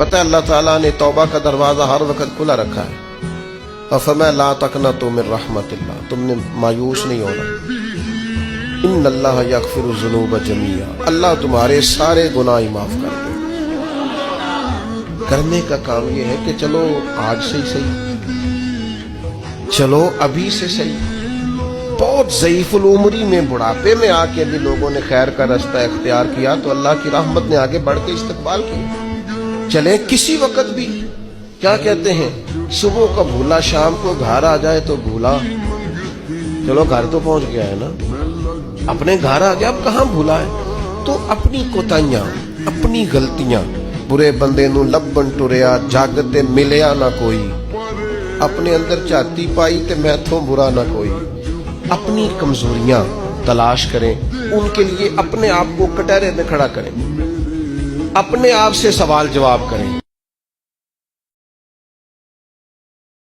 पता है अल्लाह ताला ने तौबा का दरवाजा हर वक्त खुला रखा है। और फरमाया ला तकनतु मिन रहमतिल्लाह, तुमने मायूस नहीं होना। इन्नल्लाह यगफिरु ज़ुनूब जमीआ, अल्लाह तुम्हारे सारे गुनाह ही माफ कर दे। करने का काम ये है कि चलो आज से ही सही, चलो अभी से सही। बहुत ज़ईफुल उम्री में बुढ़ापे में आके भी लोगों ने खैर का रास्ता इख्तियार किया तो अल्लाह की रहमत ने आगे बढ़ के इस्तकबाल किया। चले किसी वक्त भी, क्या कहते हैं, सुबह का भूला शाम को घर आ जाए तो भूला, चलो घर तो पहुंच गया है ना, अपने घर आ गया, अब कहाँ भूला है। तो अपनी कोताहियां, अपनी गलतियां, बुरे बंदे नू लब्बन टुरिया जग ते मिलिया ना कोई, अपने अंदर झाती पाई ते मैथों बुरा ना कोई। अपनी कमजोरियां तलाश करें, उनके लिए अपने आप को कटहरे में खड़ा करें, अपने आप से सवाल जवाब करें।